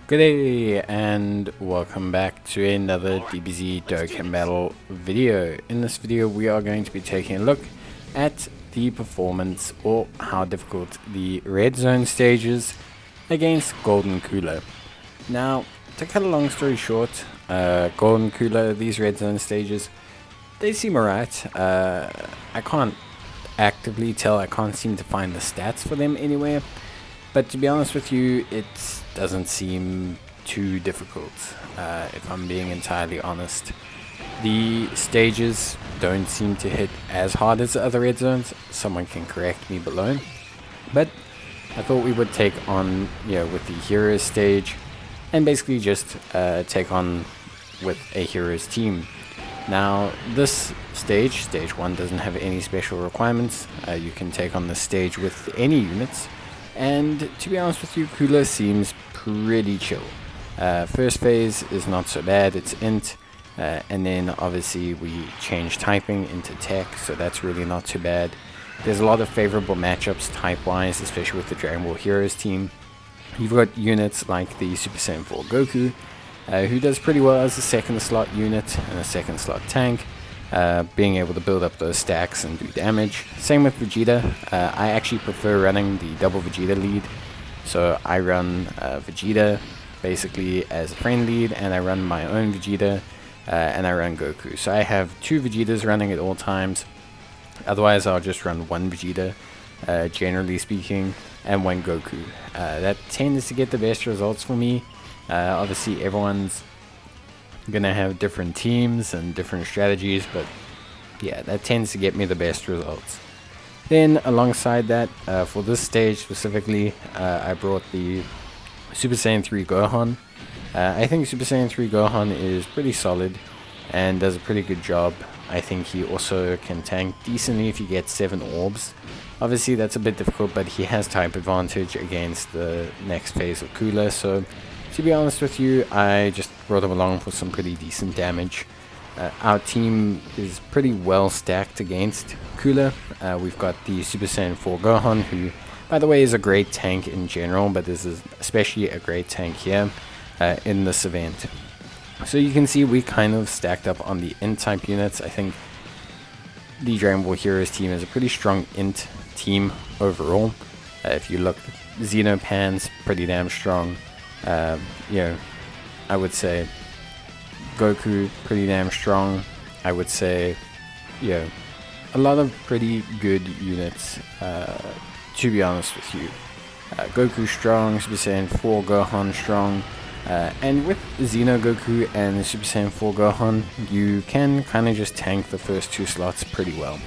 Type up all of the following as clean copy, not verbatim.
Good day and welcome back to another Dbz Dokkan battle video. In this video we are going to be taking a look at the performance or how difficult the red zone stage is against Golden Cooler. Now, to cut a long story short, Golden Cooler, these red zone stages, they seem alright. I can't actively tell, I can't seem to find the stats for them anywhere. But to be honest with you, it doesn't seem too difficult, if I'm being entirely honest. The stages don't seem to hit as hard as the other red zones. Someone can correct me below. But I thought we would take on, with the Heroes stage, and basically just take on with a Heroes team. Now, this stage, stage 1, doesn't have any special requirements. You can take on the stage with any units. And to be honest with you, Cooler seems pretty chill. First phase is not so bad, it's int, and then obviously we change typing into tech, so that's really not too bad. There's a lot of favorable matchups type-wise, especially with the Dragon Ball Heroes team. You've got units like the Super Saiyan 4 Goku, who does pretty well as a second slot unit and a second slot tank. Being able to build up those stacks and do damage. Same with Vegeta. I actually prefer running the double Vegeta lead. So I run Vegeta basically as a friend lead, and I run my own Vegeta, and I run Goku. So I have 2 Vegetas running at all times. Otherwise I'll just run 1 Vegeta, generally speaking, and 1 Goku. That tends to get the best results for me. Obviously everyone's gonna have different teams and different strategies, but yeah, that tends to get me the best results. Then alongside that, for this stage specifically, I brought the Super Saiyan 3 Gohan. I think Super Saiyan 3 Gohan is pretty solid and does a pretty good job. I think he also can tank decently if he gets 7 orbs. Obviously that's a bit difficult, but he has type advantage against the next phase of Cooler, so to be honest with you, I just brought him along for some pretty decent damage. Our team is pretty well stacked against Cooler. We've got the Super Saiyan 4 Gohan, who, by the way, is a great tank in general, but this is especially a great tank here in this event. So you can see we kind of stacked up on the int type units. I think the Dragon Ball Heroes team is a pretty strong int team overall. If you look, Xenopan's pretty damn strong. I would say Goku pretty damn strong. I would say, a lot of pretty good units, to be honest with you. Goku strong, Super Saiyan 4 Gohan strong, and with Xeno Goku and Super Saiyan 4 Gohan, you can kind of just tank the first 2 slots pretty well.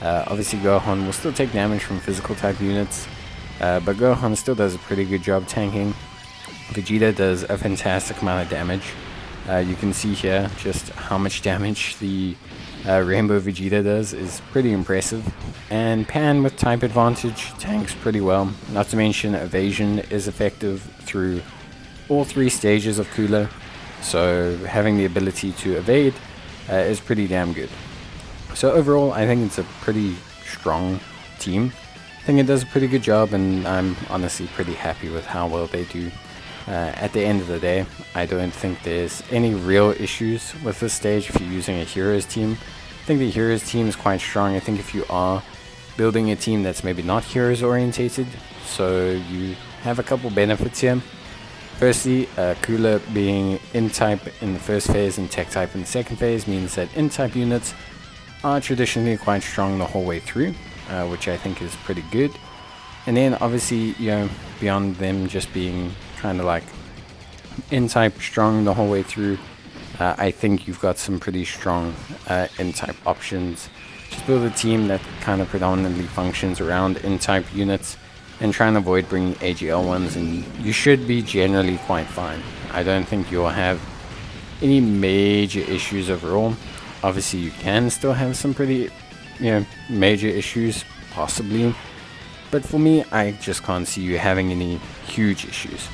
Obviously Gohan will still take damage from physical type units, but Gohan still does a pretty good job tanking. Vegeta does a fantastic amount of damage. You can see here just how much damage the Rainbow Vegeta does is pretty impressive. And Pan with type advantage tanks pretty well. Not to mention evasion is effective through all 3 stages of Cooler. So having the ability to evade is pretty damn good. So overall I think it's a pretty strong team. I think it does a pretty good job, and I'm honestly pretty happy with how well they do. At the end of the day, I don't think there's any real issues with this stage if you're using a Heroes team. I think the Heroes team is quite strong. I think if you are building a team that's maybe not Heroes orientated, so you have a couple benefits here. Firstly, Cooler being int type in the first phase and tech type in the second phase means that int type units are traditionally quite strong the whole way through, which I think is pretty good. And then obviously, beyond them just being kind of like int type strong the whole way through, I think you've got some pretty strong int type options. Just build a team that kind of predominantly functions around int type units and try and avoid bringing AGL ones, and you should be generally quite fine. I don't think you'll have any major issues overall. Obviously you can still have some pretty major issues possibly, but for me I just can't see you having any huge issues.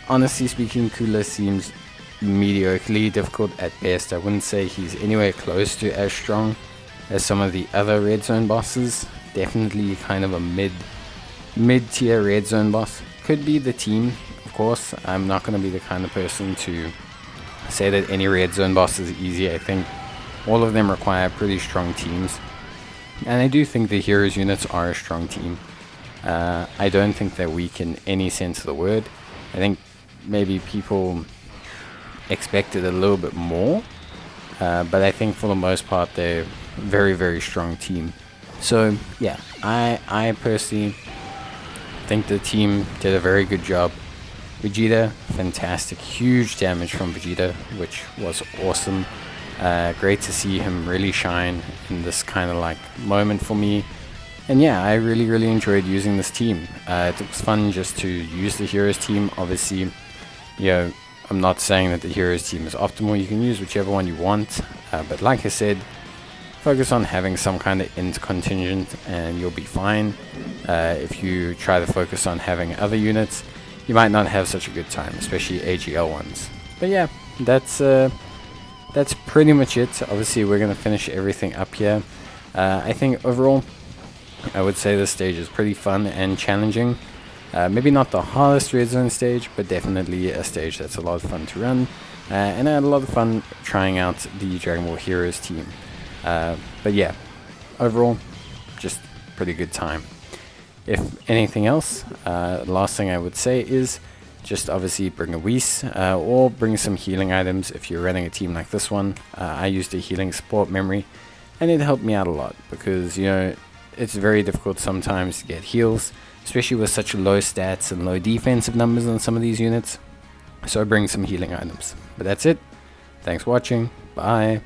Honestly speaking, Cooler seems mediocrely difficult at best. I wouldn't say he's anywhere close to as strong as some of the other red zone bosses. Definitely kind of a mid-tier red zone boss. could be the team, of course. I'm not going to be the kind of person to say that any red zone boss is easy. I think all of them require pretty strong teams. And I do think the heroes units are a strong team. I don't think they're weak in any sense of the word. I think maybe people expected a little bit more. But I think for the most part they're a very, very strong team. So yeah, I personally think the team did a very good job. Vegeta, fantastic, huge damage from Vegeta, which was awesome. Great to see him really shine in this kind of like moment for me. And yeah, I really, really enjoyed using this team. It was fun just to use the heroes team. Obviously, you know, I'm not saying that the heroes team is optimal. You can use whichever one you want. But like I said, focus on having some kind of int contingent and you'll be fine. If you try to focus on having other units, you might not have such a good time, especially AGL ones. But yeah, that's pretty much it. Obviously, we're going to finish everything up here. I think overall, I would say this stage is pretty fun and challenging. Maybe not the hardest red zone stage, but definitely a stage that's a lot of fun to run. And I had a lot of fun trying out the Dragon Ball Heroes team. But yeah, overall, just pretty good time. If anything else, the last thing I would say is just obviously bring a Whis or bring some healing items if you're running a team like this one. I used a healing support memory and it helped me out a lot because, you know, it's very difficult sometimes to get heals, especially with such low stats and low defensive numbers on some of these units. So bring some healing items. But that's it. Thanks for watching. Bye.